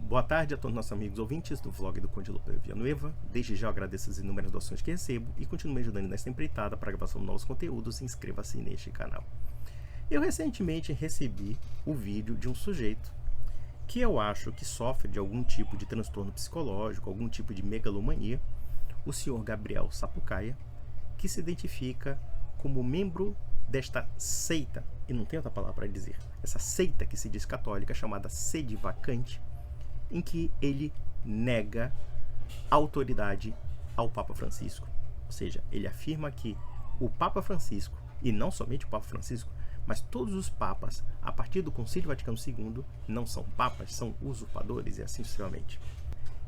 Boa tarde a todos nossos amigos ouvintes do vlog do Conde Lope Villanueva. Desde já eu agradeço as inúmeras doações que recebo e continuo me ajudando nesta empreitada para a gravação de novos conteúdos. Inscreva-se neste canal. Eu recentemente recebi o vídeo de um sujeito que eu acho que sofre de algum tipo de transtorno psicológico, algum tipo de megalomania, o senhor Gabriel Sapucaia, que se identifica como membro desta seita, e não tem outra palavra para dizer, essa seita que se diz católica, chamada Sede Vacante, em que ele nega autoridade ao Papa Francisco. Ou seja, ele afirma que o Papa Francisco, e não somente o Papa Francisco, mas todos os papas, a partir do Concílio Vaticano II, não são papas, são usurpadores e assim sucessivamente.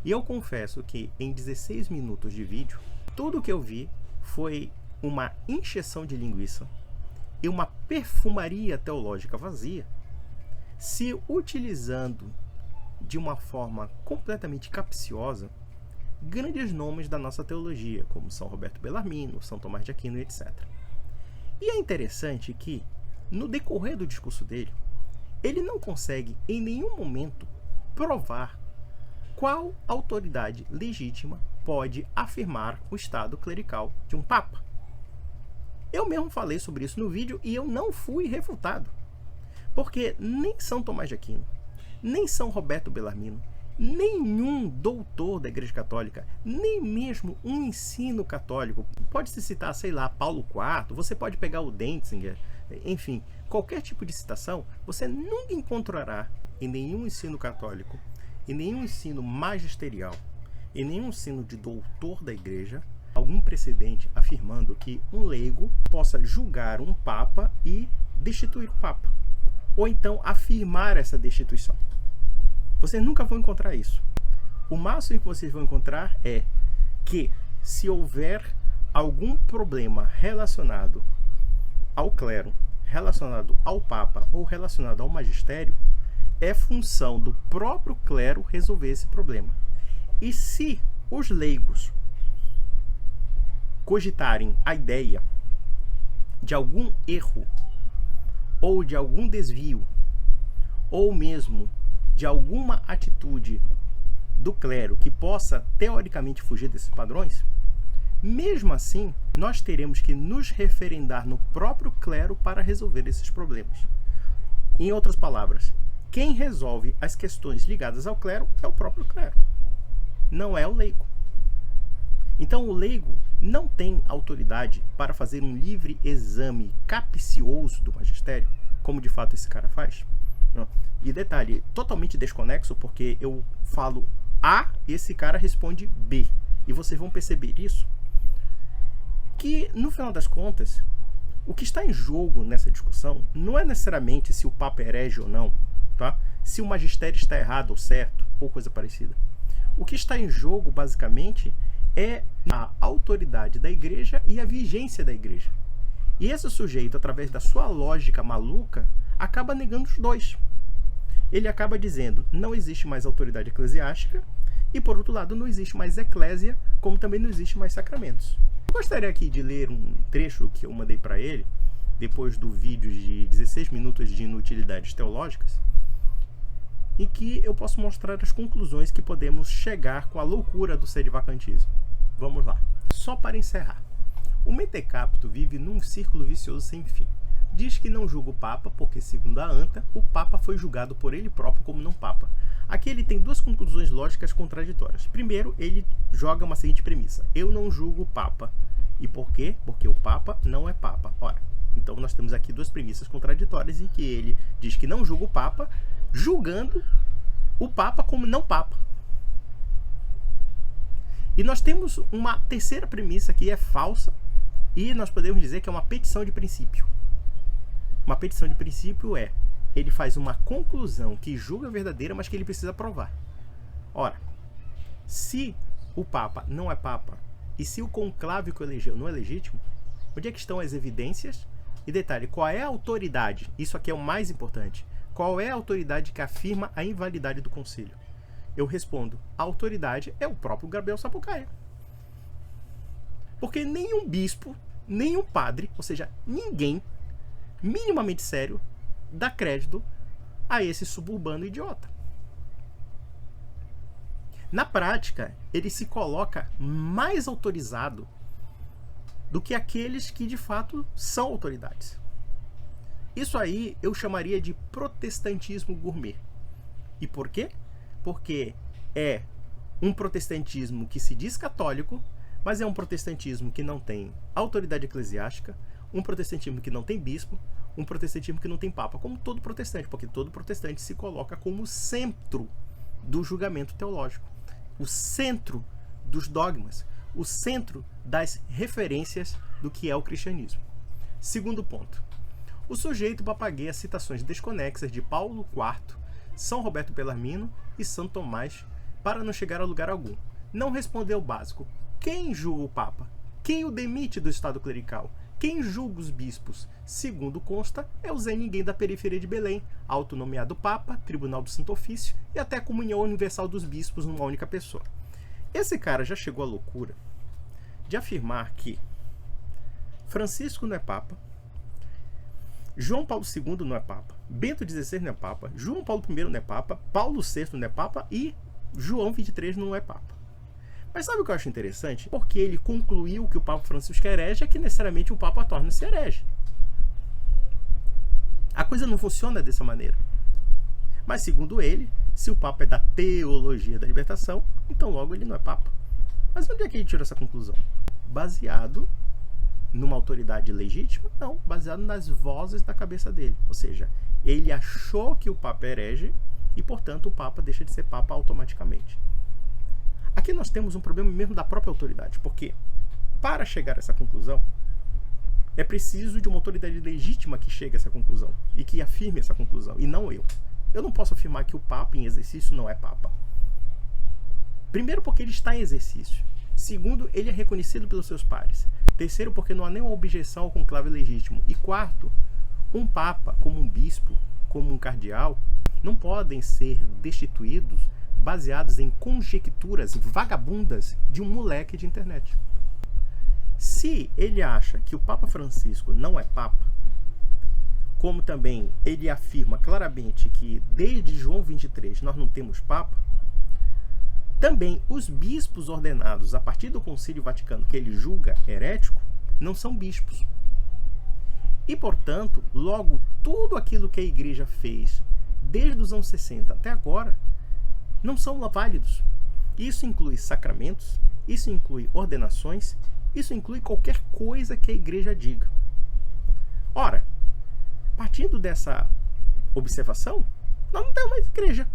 E eu confesso que em 16 minutos de vídeo, tudo o que eu vi foi uma encheção de linguiça e uma perfumaria teológica vazia, se utilizando de uma forma completamente capciosa grandes nomes da nossa teologia, como São Roberto Bellarmino, São Tomás de Aquino, etc. E é interessante que, no decorrer do discurso dele, ele não consegue em nenhum momento provar qual autoridade legítima pode afirmar o estado clerical de um papa. Eu mesmo falei sobre isso no vídeo e eu não fui refutado, porque nem São Tomás de Aquino, nem São Roberto Bellarmino, nenhum doutor da Igreja Católica, nem mesmo um ensino católico, pode-se citar, sei lá, Paulo IV, você pode pegar o Dentzinger, enfim, qualquer tipo de citação, você nunca encontrará em nenhum ensino católico, em nenhum ensino magisterial, em nenhum ensino de doutor da Igreja, algum precedente afirmando que um leigo possa julgar um papa e destituir o papa, ou então afirmar essa destituição. Vocês nunca vão encontrar isso. O máximo que vocês vão encontrar é que, se houver algum problema relacionado ao clero, relacionado ao papa ou relacionado ao magistério, é função do próprio clero resolver esse problema. E se os leigos cogitarem a ideia de algum erro ou de algum desvio ou mesmo de alguma atitude do clero que possa teoricamente fugir desses padrões, mesmo assim nós teremos que nos referendar no próprio clero para resolver esses problemas. Em outras palavras, quem resolve as questões ligadas ao clero é o próprio clero, não é o leigo. Então o leigo não tem autoridade para fazer um livre exame capcioso do magistério, como de fato esse cara faz. E detalhe, totalmente desconexo, porque eu falo A e esse cara responde B. E vocês vão perceber isso, que no final das contas, o que está em jogo nessa discussão não é necessariamente se o Papa é herege ou não, tá? Se o magistério está errado ou certo, ou coisa parecida. O que está em jogo, basicamente, é a autoridade da Igreja e a vigência da Igreja. E esse sujeito, através da sua lógica maluca, acaba negando os dois. Ele acaba dizendo, não existe mais autoridade eclesiástica, e por outro lado, não existe mais eclésia, como também não existe mais sacramentos. Eu gostaria aqui de ler um trecho que eu mandei para ele, depois do vídeo de 16 minutos de inutilidades teológicas, em que eu posso mostrar as conclusões que podemos chegar com a loucura do sedevacantismo. Vamos lá. Só para encerrar. O mentecapto vive num círculo vicioso sem fim. Diz que não julga o Papa porque, segundo a ANTA, o Papa foi julgado por ele próprio como não Papa. Aqui ele tem duas conclusões lógicas contraditórias. Primeiro, ele joga uma seguinte premissa. Eu não julgo o Papa. E por quê? Porque o Papa não é Papa. Ora, então nós temos aqui duas premissas contraditórias em que ele diz que não julga o Papa, julgando o Papa como não Papa. E nós temos uma terceira premissa que é falsa e nós podemos dizer que é uma petição de princípio. Uma petição de princípio é, ele faz uma conclusão que julga verdadeira, mas que ele precisa provar. Ora, se o Papa não é Papa e se o conclave que o elegeu não é legítimo, onde é que estão as evidências? E detalhe, qual é a autoridade? Isso aqui é o mais importante. Qual é a autoridade que afirma a invalidade do concílio? Eu respondo, a autoridade é o próprio Gabriel Sapucaia. Porque nenhum bispo, nenhum padre, ou seja, ninguém minimamente sério dá crédito a esse suburbano idiota. Na prática, ele se coloca mais autorizado do que aqueles que de fato são autoridades. Isso aí eu chamaria de protestantismo gourmet. E por quê? Porque é um protestantismo que se diz católico, mas é um protestantismo que não tem autoridade eclesiástica, um protestantismo que não tem bispo, um protestantismo que não tem papa, como todo protestante, porque todo protestante se coloca como centro do julgamento teológico, o centro dos dogmas, o centro das referências do que é o cristianismo. Segundo ponto. O sujeito papagueia citações desconexas de Paulo IV, São Roberto Bellarmino e Santo Tomás para não chegar a lugar algum. Não respondeu o básico. Quem julga o Papa? Quem o demite do estado clerical? Quem julga os bispos? Segundo consta, é o Zé Ninguém da periferia de Belém, autonomeado Papa, Tribunal do Santo Ofício e até a comunhão universal dos bispos numa única pessoa. Esse cara já chegou à loucura de afirmar que Francisco não é Papa, João Paulo II não é Papa, Bento XVI não é Papa, João Paulo I não é Papa, Paulo VI não é Papa e João XXIII não é Papa. Mas sabe o que eu acho interessante? Porque ele concluiu que o Papa Francisco é herege, é que necessariamente o Papa torna-se herege. A coisa não funciona dessa maneira. Mas segundo ele, se o Papa é da teologia da libertação, então logo ele não é Papa. Mas onde é que ele tirou essa conclusão? Baseado numa autoridade legítima? Não, baseado nas vozes da cabeça dele. Ou seja, ele achou que o Papa é herege e, portanto, o Papa deixa de ser Papa automaticamente. Aqui nós temos um problema mesmo da própria autoridade, porque para chegar a essa conclusão, é preciso de uma autoridade legítima que chegue a essa conclusão e que afirme essa conclusão, e não eu. Eu não posso afirmar que o Papa em exercício não é Papa. Primeiro, porque ele está em exercício. Segundo, ele é reconhecido pelos seus pares. Terceiro, porque não há nenhuma objeção ao conclave legítimo. E quarto, um Papa, como um bispo, como um cardeal, não podem ser destituídos baseados em conjecturas vagabundas de um moleque de internet. Se ele acha que o Papa Francisco não é Papa, como também ele afirma claramente que desde João 23 nós não temos Papa, também os bispos ordenados a partir do Concílio Vaticano, que ele julga herético, não são bispos. E, portanto, logo tudo aquilo que a Igreja fez desde os anos 60 até agora não são válidos. Isso inclui sacramentos, isso inclui ordenações, isso inclui qualquer coisa que a Igreja diga. Ora, partindo dessa observação, nós não temos mais igreja.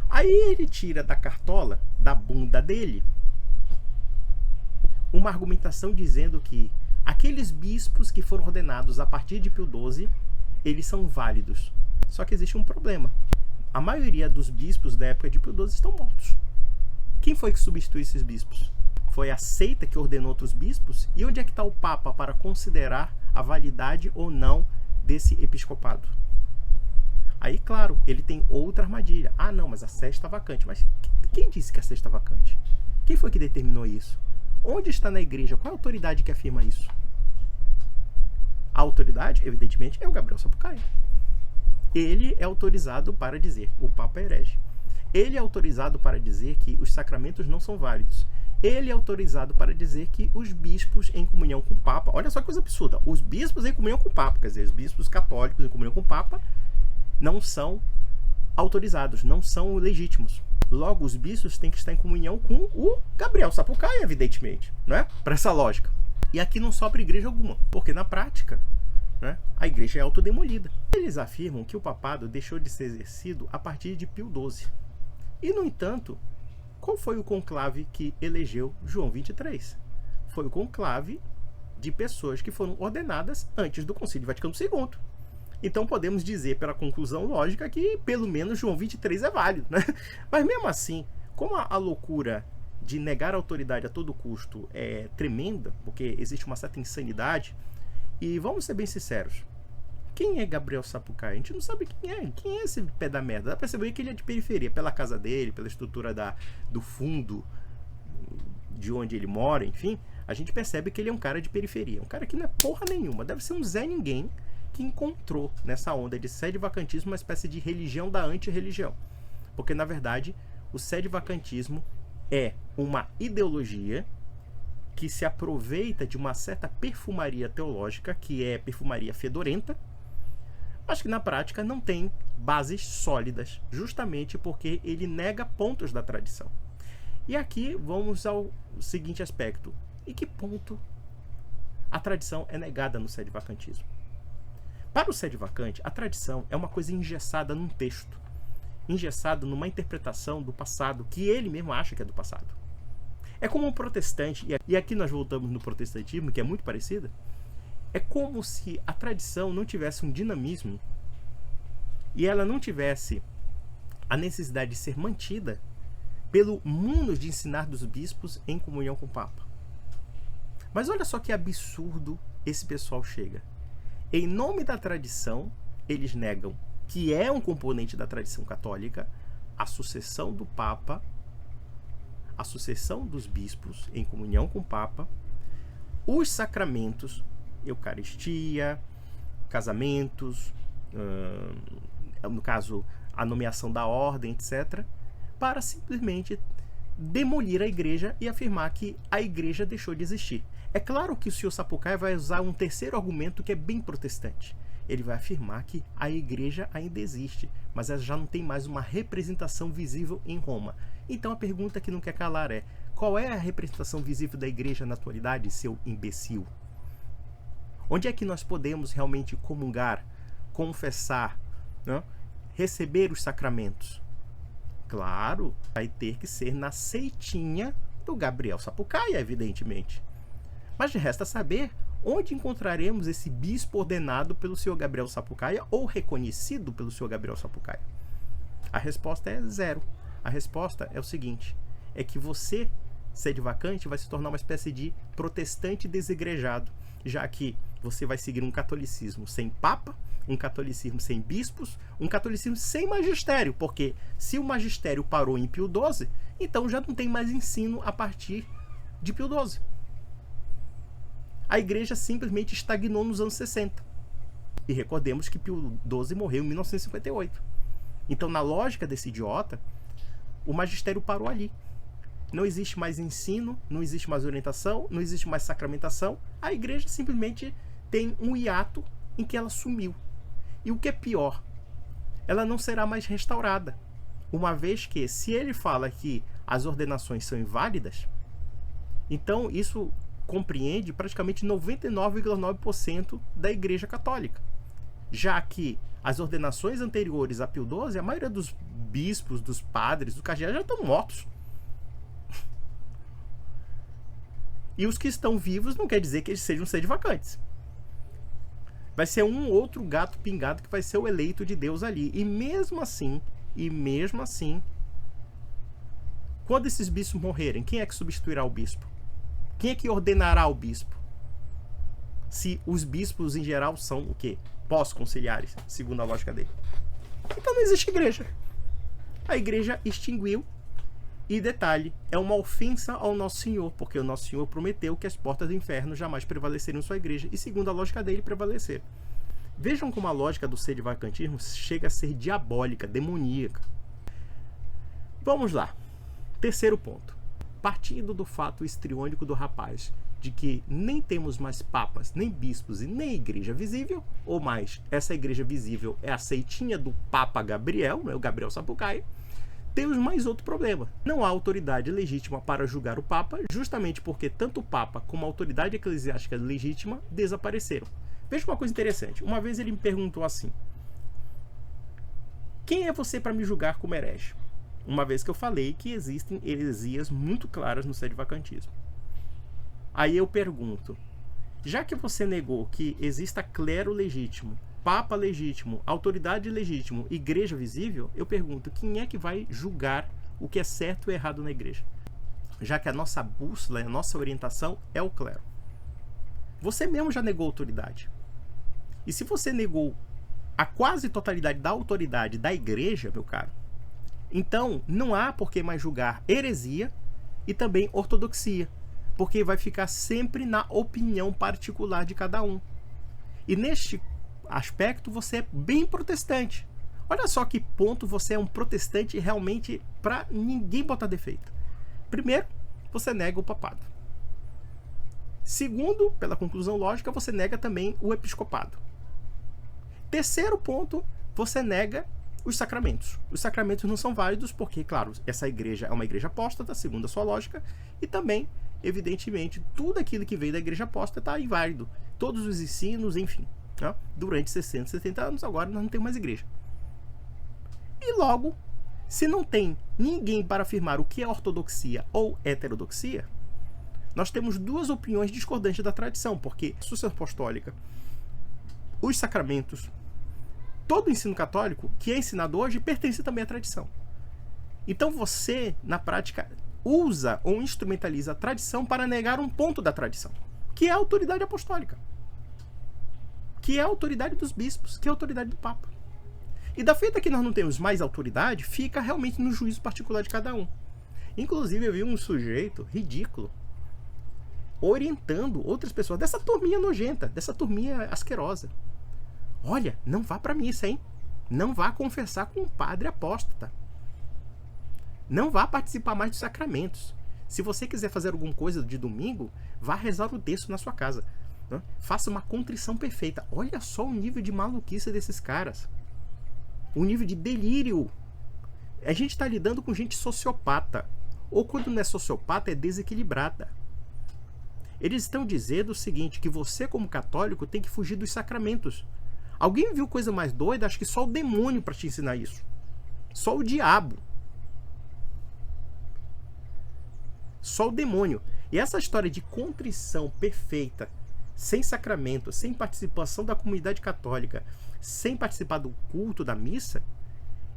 Aí ele tira da cartola, da bunda dele, uma argumentação dizendo que aqueles bispos que foram ordenados a partir de Pio XII, eles são válidos. Só que existe um problema. A maioria dos bispos da época de Pio XII estão mortos. Quem foi que substituiu esses bispos? Foi a seita que ordenou outros bispos? E onde é que está o Papa para considerar a validade ou não desse episcopado? Aí, claro, ele tem outra armadilha. Ah, não, mas a sé está vacante. Mas quem disse que a sé está vacante? Quem foi que determinou isso? Onde está na igreja? Qual é a autoridade que afirma isso? A autoridade, evidentemente, é o Gabriel Sapucaí. Ele é autorizado para dizer o Papa é herege. Ele é autorizado para dizer que os sacramentos não são válidos. Ele é autorizado para dizer que os bispos em comunhão com o Papa... Olha só que coisa absurda. Os bispos em comunhão com o Papa, quer dizer, os bispos católicos em comunhão com o Papa, não são autorizados, não são legítimos. Logo, os bispos têm que estar em comunhão com o Gabriel Sapucaí, evidentemente, né? Para essa lógica. E aqui não sobra igreja alguma, porque na prática, né, a igreja é autodemolida. Eles afirmam que o papado deixou de ser exercido a partir de Pio XII. E, no entanto, qual foi o conclave que elegeu João XXIII? Foi o conclave de pessoas que foram ordenadas antes do Concílio Vaticano II. Então podemos dizer, pela conclusão lógica, que pelo menos João XXIII é válido, né? Mas mesmo assim, como a loucura de negar a autoridade a todo custo é tremenda, porque existe uma certa insanidade, e vamos ser bem sinceros, quem é Gabriel Sapucaí? A gente não sabe quem é esse pé da merda. Dá pra perceber que ele é de periferia, pela casa dele, pela estrutura do fundo de onde ele mora, enfim, a gente percebe que ele é um cara de periferia, um cara que não é porra nenhuma, deve ser um Zé Ninguém que encontrou nessa onda de sede vacantismo uma espécie de religião da anti-religião. Porque, na verdade, o sede-vacantismo é uma ideologia que se aproveita de uma certa perfumaria teológica, que é perfumaria fedorenta, mas que na prática não tem bases sólidas, justamente porque ele nega pontos da tradição. E aqui vamos ao seguinte aspecto: em que ponto a tradição é negada no sede-vacantismo? Para o sede-vacante, a tradição é uma coisa engessada num texto, engessada numa interpretação do passado, que ele mesmo acha que é do passado. É como um protestante, e aqui nós voltamos no protestantismo, que é muito parecida, é como se a tradição não tivesse um dinamismo e ela não tivesse a necessidade de ser mantida pelo mundo de ensinar dos bispos em comunhão com o Papa. Mas olha só que absurdo esse pessoal chega. Em nome da tradição, eles negam que é um componente da tradição católica a sucessão do Papa, a sucessão dos bispos em comunhão com o Papa, os sacramentos, Eucaristia, casamentos, no caso, a nomeação da ordem, etc., para simplesmente demolir a igreja e afirmar que a igreja deixou de existir. É claro que o senhor Sapucaia vai usar um terceiro argumento que é bem protestante. Ele vai afirmar que a igreja ainda existe, mas ela já não tem mais uma representação visível em Roma. Então a pergunta que não quer calar é: qual é a representação visível da igreja na atualidade, seu imbecil? Onde é que nós podemos realmente comungar, confessar, né? Receber os sacramentos? Claro, vai ter que ser na seitinha do Gabriel Sapucaia, evidentemente. Mas resta saber onde encontraremos esse bispo ordenado pelo senhor Gabriel Sapucaia ou reconhecido pelo senhor Gabriel Sapucaia. A resposta é zero. A resposta é o seguinte: é que você, sede-vacante, vai se tornar uma espécie de protestante desigrejado, já que você vai seguir um catolicismo sem papa, um catolicismo sem bispos, um catolicismo sem magistério, porque se o magistério parou em Pio XII, então já não tem mais ensino a partir de Pio XII. A igreja simplesmente estagnou nos anos 60. E recordemos que Pio XII morreu em 1958. Então, na lógica desse idiota, o magistério parou ali. Não existe mais ensino, não existe mais orientação, não existe mais sacramentação. A igreja simplesmente tem um hiato em que ela sumiu. E o que é pior, ela não será mais restaurada. Uma vez que, se ele fala que as ordenações são inválidas, então isso compreende praticamente 99,9% da Igreja Católica. Já que as ordenações anteriores a Pio XII, a maioria dos bispos, dos padres, dos cardeais já estão mortos. E os que estão vivos não quer dizer que eles sejam sede-vacantes. Vai ser um outro gato pingado que vai ser o eleito de Deus ali. E mesmo assim, quando esses bispos morrerem, quem é que substituirá o bispo? Quem é que ordenará o bispo? Se os bispos em geral são o quê? Pós-conciliares, segundo a lógica dele. Então não existe igreja. A igreja extinguiu. E detalhe, é uma ofensa ao Nosso Senhor, porque o Nosso Senhor prometeu que as portas do inferno jamais prevaleceriam em sua igreja, e segundo a lógica dele, prevaleceram. Vejam como a lógica do sede-vacantismo chega a ser diabólica, demoníaca. Vamos lá. Terceiro ponto. Partindo do fato histriônico do rapaz, de que nem temos mais papas, nem bispos e nem igreja visível, ou mais, essa igreja visível é a seitinha do Papa Gabriel, né, o Gabriel Sapucaia, temos mais outro problema. Não há autoridade legítima para julgar o Papa, justamente porque tanto o Papa como a autoridade eclesiástica legítima desapareceram. Veja uma coisa interessante. Uma vez ele me perguntou assim: quem é você para me julgar como herege? Uma vez que eu falei que existem heresias muito claras no sede-vacantismo. Aí eu pergunto: já que você negou que exista clero legítimo, Papa legítimo, autoridade legítimo, igreja visível, eu pergunto, quem é que vai julgar o que é certo e errado na igreja? Já que a nossa bússola, a nossa orientação é o clero. Você mesmo já negou autoridade. E se você negou a quase totalidade da autoridade da igreja, meu caro, então não há por que mais julgar heresia e também ortodoxia, porque vai ficar sempre na opinião particular de cada um. E neste aspecto você é bem protestante. Olha só que ponto você é um protestante realmente para ninguém botar defeito. Primeiro, você nega o papado. Segundo, pela conclusão lógica, você nega também o episcopado. Terceiro ponto, você nega os sacramentos. Os sacramentos não são válidos porque, claro, essa igreja é uma igreja apóstata, segundo a sua lógica, e também, evidentemente, tudo aquilo que veio da igreja apóstata está inválido. Todos os ensinos, enfim. Né? Durante 60, 70 anos, agora nós não temos mais igreja. E logo, se não tem ninguém para afirmar o que é ortodoxia ou heterodoxia, nós temos duas opiniões discordantes da tradição, porque a sucessão apostólica, os sacramentos, todo o ensino católico que é ensinado hoje pertence também à tradição. Então você, na prática, usa ou instrumentaliza a tradição para negar um ponto da tradição, que é a autoridade apostólica, que é a autoridade dos bispos, que é a autoridade do Papa. E da feita que nós não temos mais autoridade, fica realmente no juízo particular de cada um. Inclusive, eu vi um sujeito ridículo orientando outras pessoas dessa turminha nojenta, dessa turminha asquerosa. Olha, não vá para missa, hein? Não vá confessar com um padre apóstata. Não vá participar mais dos sacramentos. Se você quiser fazer alguma coisa de domingo, vá rezar o terço na sua casa. Né? Faça uma contrição perfeita. Olha só o nível de maluquice desses caras. O nível de delírio. A gente está lidando com gente sociopata. Ou quando não é sociopata, é desequilibrada. Eles estão dizendo o seguinte, que você como católico tem que fugir dos sacramentos. Alguém viu coisa mais doida? Acho que só o demônio para te ensinar isso. Só o diabo. Só o demônio. E essa história de contrição perfeita, sem sacramento, sem participação da comunidade católica, sem participar do culto da missa,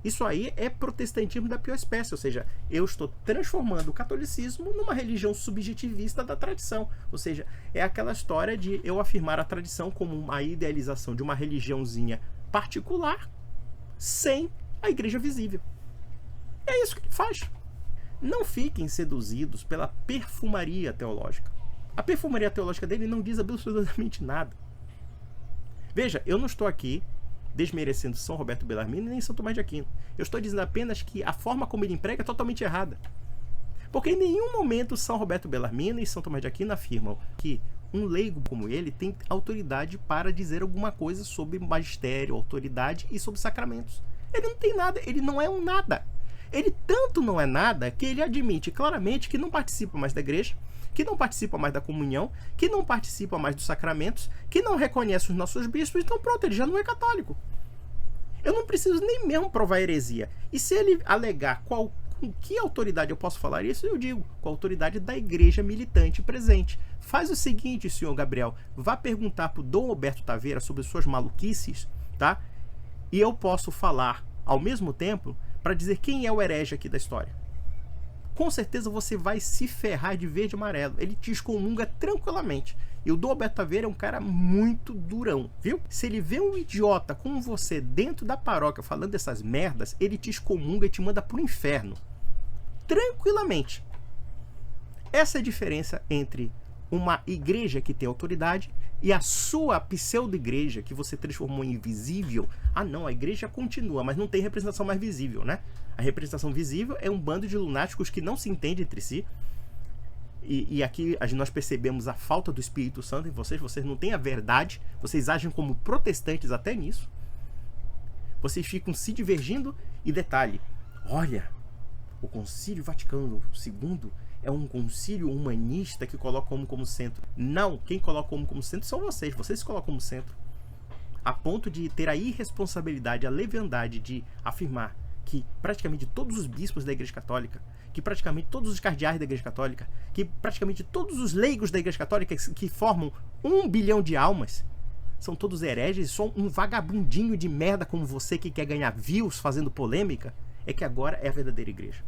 isso aí é protestantismo da pior espécie. Ou seja, eu estou transformando o catolicismo numa religião subjetivista da tradição. Ou seja, é aquela história de eu afirmar a tradição como uma idealização de uma religiãozinha particular sem a igreja visível. É isso que ele faz. Não fiquem seduzidos pela perfumaria teológica. A perfumaria teológica dele não diz absolutamente nada. Veja, eu não estou aqui desmerecendo São Roberto Bellarmino nem São Tomás de Aquino. Eu estou dizendo apenas que a forma como ele emprega é totalmente errada. Porque em nenhum momento São Roberto Bellarmino e São Tomás de Aquino afirmam que um leigo como ele tem autoridade para dizer alguma coisa sobre magistério, autoridade e sobre sacramentos. Ele não tem nada, ele não é um nada. Ele tanto não é nada que ele admite claramente que não participa mais da igreja, que não participa mais da comunhão, que não participa mais dos sacramentos, que não reconhece os nossos bispos, então pronto, ele já não é católico. Eu não preciso nem mesmo provar heresia. E se ele alegar com que autoridade eu posso falar isso, eu digo, com a autoridade da igreja militante presente. Faz o seguinte, senhor Gabriel, vá perguntar para o Dom Alberto Taveira sobre suas maluquices, tá? E eu posso falar ao mesmo tempo para dizer quem é o herege aqui da história. Com certeza você vai se ferrar de verde e amarelo. Ele te excomunga tranquilamente. E o Dom Alberto Taveira é um cara muito durão, viu? Se ele vê um idiota como você dentro da paróquia falando dessas merdas, ele te excomunga e te manda pro inferno. Tranquilamente. Essa é a diferença entre uma igreja que tem autoridade e a sua pseudo-igreja que você transformou em invisível. Ah não, a igreja continua, mas não tem representação mais visível, né? A representação visível é um bando de lunáticos que não se entende entre si. E aqui nós percebemos a falta do Espírito Santo em vocês. Vocês não têm a verdade. Vocês agem como protestantes até nisso. Vocês ficam se divergindo. E detalhe, olha, o Concílio Vaticano II é um concílio humanista que coloca o homem como centro. Não, quem coloca o homem como centro são vocês. Vocês se colocam como centro. A ponto de ter a irresponsabilidade, a leviandade de afirmar que praticamente todos os bispos da Igreja Católica, que praticamente todos os cardeais da Igreja Católica, que praticamente todos os leigos da Igreja Católica que formam 1 bilhão de almas, são todos hereges, só um vagabundinho de merda como você que quer ganhar views fazendo polêmica, é que agora é a verdadeira igreja.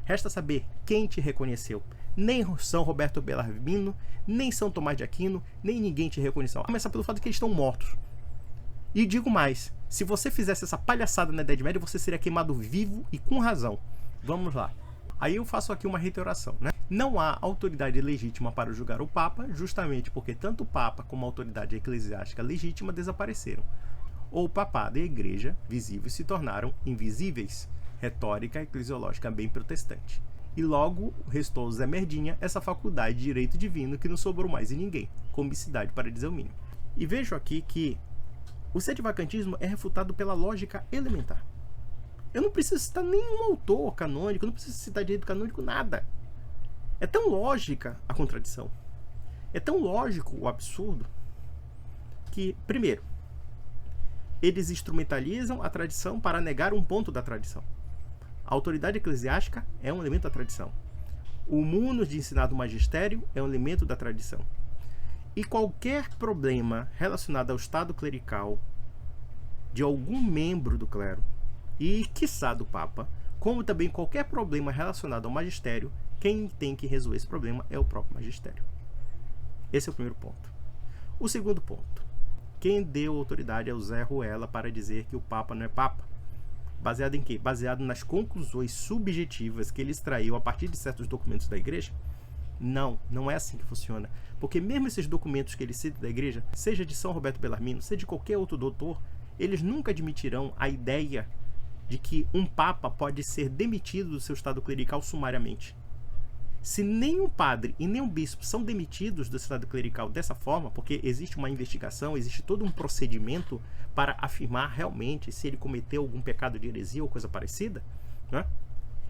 Resta saber quem te reconheceu. Nem São Roberto Bellarmino, nem São Tomás de Aquino, nem ninguém te reconheceu. A começar pelo fato de que eles estão mortos. E digo mais, se você fizesse essa palhaçada na Idade Média, você seria queimado vivo e com razão. Vamos lá. Aí eu faço aqui uma reiteração, né? Não há autoridade legítima para julgar o Papa, justamente porque tanto o Papa como a autoridade eclesiástica legítima desapareceram. ou o papado e a igreja visíveis se tornaram invisíveis. Retórica eclesiológica bem protestante. E logo restou Zé Merdinha essa faculdade de direito divino que não sobrou mais em ninguém, comicidade para dizer o mínimo. E vejo aqui que o sedivacantismo é refutado pela lógica elementar. Eu não preciso citar nenhum autor canônico, eu não preciso citar direito canônico, nada. É tão lógica a contradição, é tão lógico o absurdo, que, primeiro, eles instrumentalizam a tradição para negar um ponto da tradição. A autoridade eclesiástica é um elemento da tradição. O munus de ensinar do magistério é um elemento da tradição. E qualquer problema relacionado ao estado clerical de algum membro do clero, e quiçá do Papa, como também qualquer problema relacionado ao magistério, quem tem que resolver esse problema é o próprio magistério. Esse é o primeiro ponto. O segundo ponto. Quem deu autoridade ao Zé Ruela para dizer que o Papa não é Papa? Baseado em quê? Baseado nas conclusões subjetivas que ele extraiu a partir de certos documentos da igreja? Não, não é assim que funciona. Porque mesmo esses documentos que ele cita da igreja, seja de São Roberto Bellarmino, seja de qualquer outro doutor, eles nunca admitirão a ideia de que um Papa pode ser demitido do seu estado clerical sumariamente. Se nem um padre e nem um bispo são demitidos do estado clerical dessa forma, porque existe uma investigação, existe todo um procedimento para afirmar realmente se ele cometeu algum pecado de heresia ou coisa parecida, né?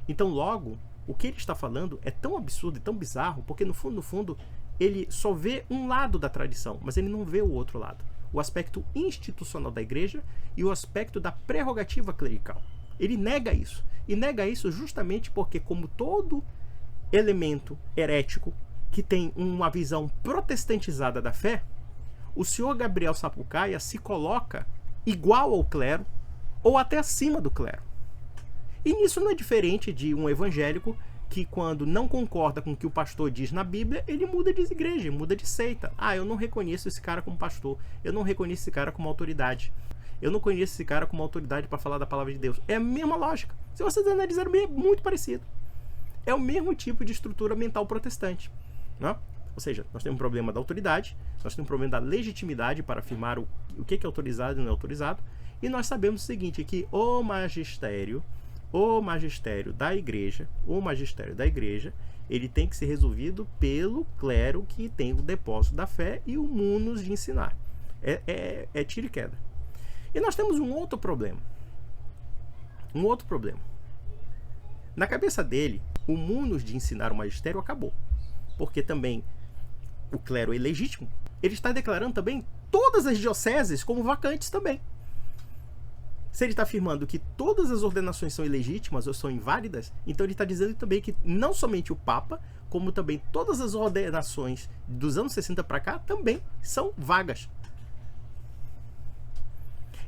Então, logo, o que ele está falando é tão absurdo e tão bizarro, porque no fundo, ele só vê um lado da tradição, mas ele não vê o outro lado. O aspecto institucional da igreja e o aspecto da prerrogativa clerical. Ele nega isso. E nega isso justamente porque, como todo elemento herético que tem uma visão protestantizada da fé, o senhor Gabriel Sapucaia se coloca igual ao clero ou até acima do clero. E nisso não é diferente de um evangélico que, quando não concorda com o que o pastor diz na Bíblia, ele muda de igreja, muda de seita. Ah, eu não reconheço esse cara como pastor, eu não reconheço esse cara como autoridade, eu não conheço esse cara como autoridade para falar da palavra de Deus. É a mesma lógica. Se vocês analisarem, é muito parecido. É o mesmo tipo de estrutura mental protestante, né? Ou seja, nós temos um problema da autoridade, nós temos um problema da legitimidade para afirmar o que é autorizado e não é autorizado, e nós sabemos o seguinte, que o magistério da igreja, ele tem que ser resolvido pelo clero que tem o depósito da fé e o munus de ensinar. É tiro e queda. E nós temos um outro problema. Na cabeça dele, o munus de ensinar o magistério acabou. Porque também o clero é ilegítimo. Ele está declarando também todas as dioceses como vacantes também. Se ele está afirmando que todas as ordenações são ilegítimas ou são inválidas, então ele está dizendo também que não somente o Papa, como também todas as ordenações dos anos 60 para cá também são vagas.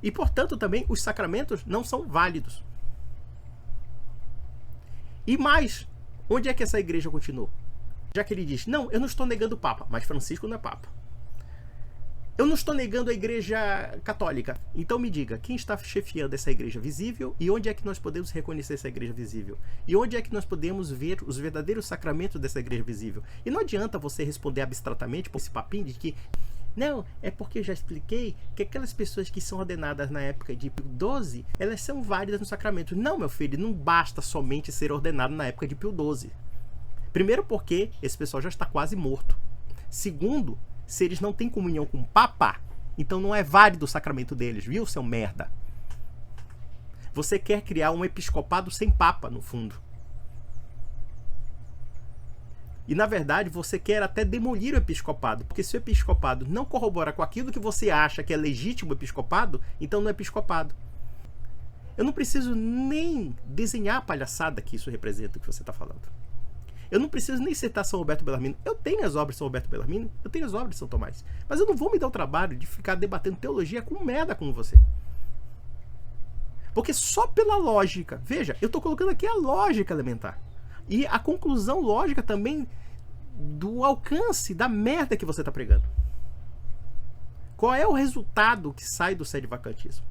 E, portanto, também os sacramentos não são válidos. E mais, onde é que essa igreja continuou? Já que ele diz, não, eu não estou negando o Papa, mas Francisco não é Papa. Eu não estou negando a igreja católica. Então me diga, quem está chefiando essa igreja visível e onde é que nós podemos reconhecer essa igreja visível? E onde é que nós podemos ver os verdadeiros sacramentos dessa igreja visível? E não adianta você responder abstratamente por esse papinho de que não, é porque eu já expliquei que aquelas pessoas que são ordenadas na época de Pio XII, elas são válidas no sacramento. Não, meu filho, não basta somente ser ordenado na época de Pio XII. Primeiro porque esse pessoal já está quase morto. Segundo, se eles não têm comunhão com o Papa, então não é válido o sacramento deles, viu, seu merda? Você quer criar um episcopado sem Papa, no fundo. E, na verdade, você quer até demolir o episcopado, porque se o episcopado não corrobora com aquilo que você acha que é legítimo episcopado, então não é episcopado. Eu não preciso nem desenhar a palhaçada que isso representa, o que você está falando. Eu não preciso nem citar São Roberto Bellarmino. Eu tenho as obras de São Roberto Bellarmino, eu tenho as obras de São Tomás. Mas eu não vou me dar o trabalho de ficar debatendo teologia com merda como você. Porque só pela lógica, veja, eu estou colocando aqui a lógica elementar. E a conclusão lógica também do alcance da merda que você está pregando. Qual é o resultado que sai do sedivacantismo?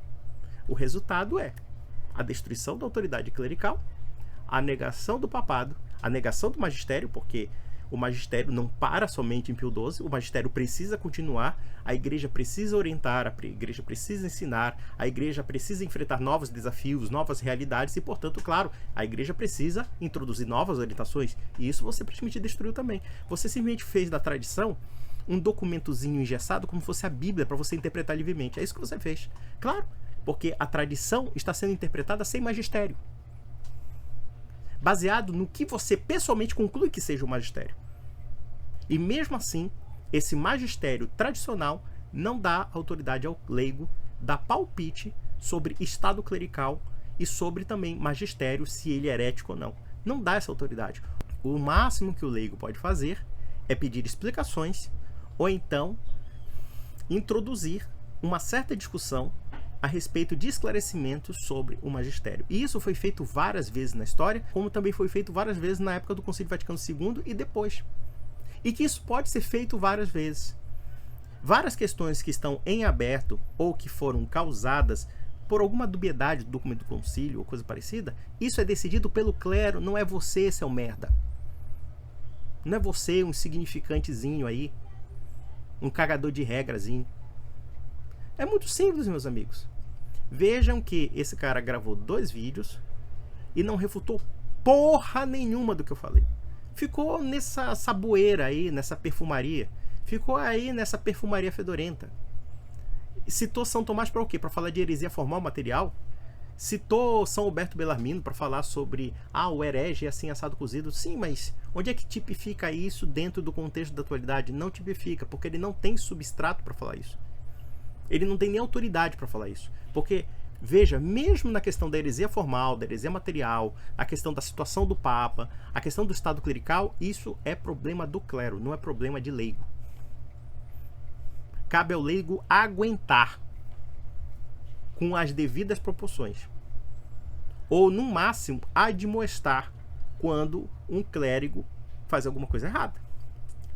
O resultado é a destruição da autoridade clerical, a negação do papado, a negação do magistério, porque O magistério não para somente em Pio XII, o magistério precisa continuar, a igreja precisa orientar, a igreja precisa ensinar, a igreja precisa enfrentar novos desafios, novas realidades e, portanto, claro, a igreja precisa introduzir novas orientações. E isso você praticamente destruiu também. Você simplesmente fez da tradição um documentozinho engessado como se fosse a Bíblia para você interpretar livremente. É isso que você fez. Claro, porque a tradição está sendo interpretada sem magistério, baseado no que você pessoalmente conclui que seja o magistério. E mesmo assim, esse magistério tradicional não dá autoridade ao leigo, dá palpite sobre estado clerical e sobre também magistério, se ele é herético ou não. Não dá essa autoridade. O máximo que o leigo pode fazer é pedir explicações ou então introduzir uma certa discussão a respeito de esclarecimentos sobre o magistério. E isso foi feito várias vezes na história, como também foi feito várias vezes na época do Concílio Vaticano II e depois. E que isso pode ser feito várias vezes. Várias questões que estão em aberto ou que foram causadas por alguma dubiedade do documento do concílio ou coisa parecida, isso é decidido pelo clero, não é você, seu merda. Não é você, um insignificantezinho aí, um cagador de regrazinho. É muito simples, meus amigos. Vejam que esse cara gravou 2 vídeos e não refutou porra nenhuma do que eu falei. Ficou nessa saboeira aí, nessa perfumaria. Ficou aí nessa perfumaria fedorenta. Citou São Tomás para o quê? Para falar de heresia formal material? Citou São Alberto Bellarmino para falar sobre o herege é assim assado cozido. Sim, mas onde é que tipifica isso dentro do contexto da atualidade? Não tipifica, porque ele não tem substrato para falar isso. Ele não tem nem autoridade para falar isso. Porque, veja, mesmo na questão da heresia formal, da heresia material, a questão da situação do Papa, a questão do Estado clerical, isso é problema do clero, não é problema de leigo. Cabe ao leigo aguentar com as devidas proporções. Ou, no máximo, admoestar quando um clérigo faz alguma coisa errada.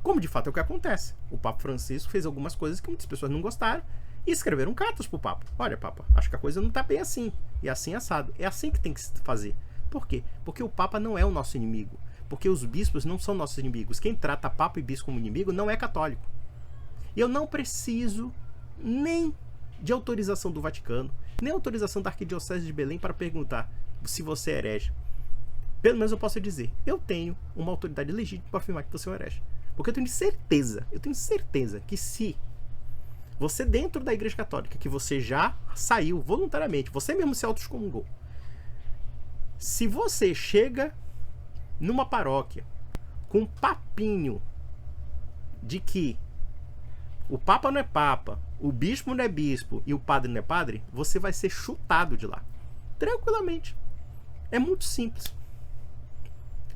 Como, de fato, é o que acontece. O Papa Francisco fez algumas coisas que muitas pessoas não gostaram e escreveram cartas para o Papa. Olha, Papa, acho que a coisa não está bem assim. E assim assado. É assim que tem que se fazer. Por quê? Porque o Papa não é o nosso inimigo. Porque os bispos não são nossos inimigos. Quem trata Papa e bispo como inimigo não é católico. E eu não preciso nem de autorização do Vaticano, nem autorização da Arquidiocese de Belém para perguntar se você é herege. Pelo menos eu posso dizer, eu tenho uma autoridade legítima para afirmar que você é um herege. Porque eu tenho certeza que se você dentro da Igreja Católica, que você já saiu voluntariamente, você mesmo se autoexcomungou, se você chega numa paróquia com um papinho de que o Papa não é Papa, o bispo não é bispo e o padre não é padre, você vai ser chutado de lá. Tranquilamente. É muito simples.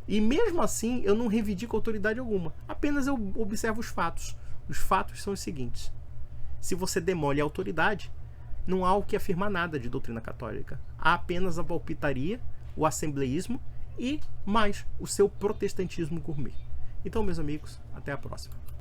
E mesmo assim, eu não reivindico autoridade alguma. Apenas eu observo os fatos. Os fatos são os seguintes. Se você demole a autoridade, não há o que afirmar nada de doutrina católica. Há apenas a palpitaria, o assembleísmo e mais o seu protestantismo gourmet. Então, meus amigos, até a próxima.